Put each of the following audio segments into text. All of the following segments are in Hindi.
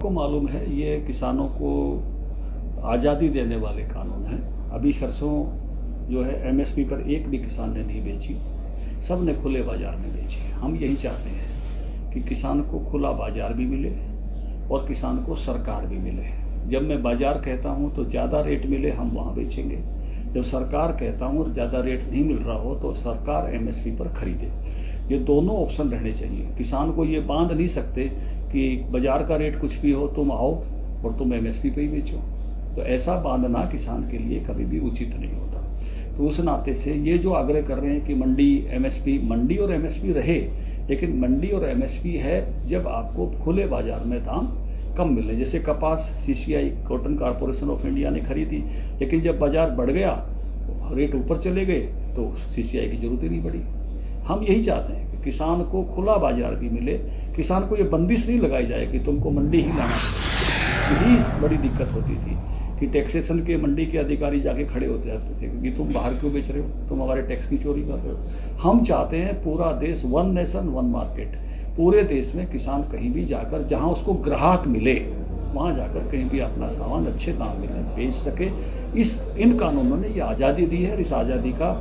को मालूम है ये किसानों को आज़ादी देने वाले कानून हैं। अभी सरसों जो है एमएसपी पर एक भी किसान ने नहीं बेची, सब ने खुले बाजार में बेची। हम यही चाहते हैं कि किसान को खुला बाजार भी मिले और किसान को सरकार भी मिले। जब मैं बाजार कहता हूँ तो ज़्यादा रेट मिले, हम वहाँ बेचेंगे। जब सरकार कहता हूँ और ज़्यादा रेट नहीं मिल रहा हो तो सरकार एमएसपी पर खरीदे। ये दोनों ऑप्शन रहने चाहिए। किसान को ये बांध नहीं सकते कि बाजार का रेट कुछ भी हो, तुम आओ और तुम एमएसपी पे ही बेचो। तो ऐसा बांधना किसान के लिए कभी भी उचित नहीं होता। तो उस नाते से ये जो आग्रह कर रहे हैं कि मंडी और एमएसपी रहे, लेकिन मंडी और एमएसपी है जब आपको खुले बाजार में दाम कम मिले। जैसे कपास CCI cotton corporation of India ने खरीदी, लेकिन जब बाजार बढ़ गया, रेट ऊपर चले गए तो सीसीआई की जरूरत ही नहीं पड़ी। हम यही चाहते हैं कि किसान को खुला बाजार भी मिले, किसान को ये बंदिश नहीं लगाई जाए कि तुमको मंडी ही लाना है। यही बड़ी दिक्कत होती थी कि टैक्सेशन के मंडी के अधिकारी जाके खड़े होते जाते थे कि तुम बाहर क्यों बेच रहे हो, तुम हमारे टैक्स की चोरी कर रहे हो। हम चाहते हैं पूरा देश, वन नेशन वन मार्केट। पूरे देश में किसान कहीं भी जाकर जहां उसको ग्राहक मिले वहां जाकर कहीं भी अपना सामान अच्छे दाम में बेच सके। इन कानूनों ने ये आज़ादी दी है और इस आज़ादी का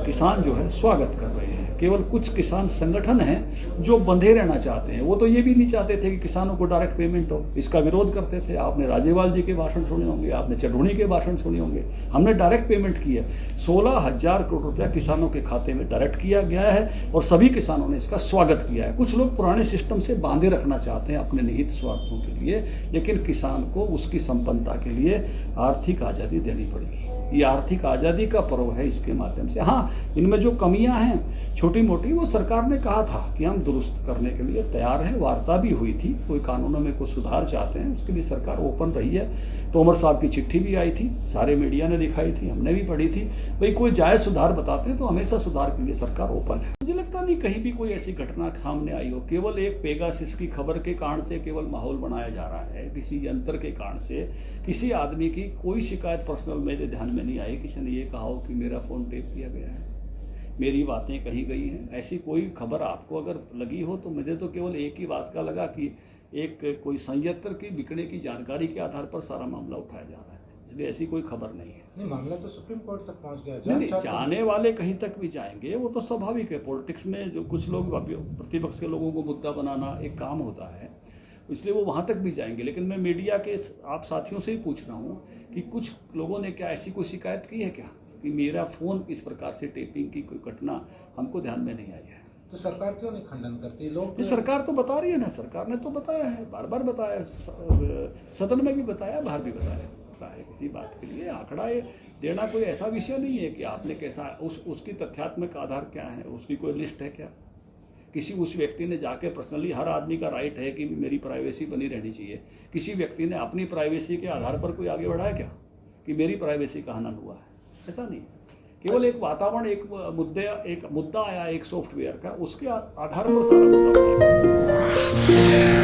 किसान जो है स्वागत कर रहे हैं। केवल कुछ किसान संगठन हैं जो बंधे रहना चाहते हैं। वो तो ये भी नहीं चाहते थे कि किसानों को डायरेक्ट पेमेंट हो, इसका विरोध करते थे। आपने राजेवाल जी के भाषण सुने होंगे, आपने चढ़ूनी के भाषण सुने होंगे। हमने डायरेक्ट पेमेंट की है। 16,000 करोड़ रुपया किसानों के खाते में डायरेक्ट किया गया है और सभी किसानों ने इसका स्वागत किया है। कुछ लोग पुराने सिस्टम से बांधे रखना चाहते हैं अपने निहित स्वार्थों के लिए, लेकिन किसान को उसकी संपन्नता के लिए आर्थिक आज़ादी देनी पड़ेगी। ये आर्थिक आज़ादी का पर्व है। इसके माध्यम से हाँ, इनमें जो कमियां हैं छोटी मोटी, वो सरकार ने कहा था कि हम दुरुस्त करने के लिए तैयार हैं। वार्ता भी हुई थी, कोई कानूनों में कुछ सुधार चाहते हैं, उसके लिए सरकार ओपन रही है। तोमर साहब की चिट्ठी भी आई थी, सारे मीडिया ने दिखाई थी, हमने भी पढ़ी थी। भाई कोई जायज़ सुधार बताते हैं तो हमेशा सुधार के लिए सरकार ओपन है। मुझे लगता नहीं कहीं भी कोई ऐसी घटना सामने आई हो। केवल एक पेगासिस की खबर के कारण से केवल माहौल बनाया जा रहा है। किसी यंत्र के कारण से किसी आदमी की कोई शिकायत पर्सनल मेरे ध्यान में नहीं आई। किसी ने ये कहा हो कि मेरा फ़ोन टेप किया गया है, मेरी बातें कही गई हैं, ऐसी कोई खबर आपको अगर लगी हो तो मुझे तो केवल एक ही बात का लगा कि एक कोई संयंत्र की बिकने की जानकारी के आधार पर सारा मामला उठाया जा रहा है। इसलिए ऐसी कोई खबर नहीं है। नहीं, मामला तो सुप्रीम कोर्ट तक पहुंच गया। नहीं, जाने वाले कहीं तक भी जाएंगे, वो तो स्वाभाविक है। पॉलिटिक्स में जो कुछ लोग प्रतिपक्ष के लोगों को मुद्दा बनाना एक काम होता है, इसलिए वो वहाँ तक भी जाएंगे। लेकिन मैं मीडिया के आप साथियों से ही पूछ रहा हूँ कि कुछ लोगों ने क्या ऐसी कोई शिकायत की है क्या कि मेरा फ़ोन इस प्रकार से टेपिंग की कोई घटना हमको ध्यान में नहीं आई है। तो सरकार क्यों नहीं खंडन करती? लोग ये सरकार तो बता रही है ना, सरकार ने तो बताया है, बार बार बताया, सदन में भी बताया, बाहर भी बताया है। किसी बात के लिए आंकड़ा देना कोई ऐसा विषय नहीं है कि आपने कैसा उसकी तथ्यात्मक आधार क्या है, उसकी कोई लिस्ट है क्या? किसी उस व्यक्ति ने जाके पर्सनली, हर आदमी का राइट है कि मेरी प्राइवेसी बनी रहनी चाहिए। किसी व्यक्ति ने अपनी प्राइवेसी के आधार पर कोई आगे बढ़ाया क्या कि मेरी प्राइवेसी का हनन हुआ है? ऐसा नहीं। केवल एक वातावरण, एक मुद्दा आया एक सॉफ्टवेयर का, उसके आधार पर सारा मुद्दा उठाया।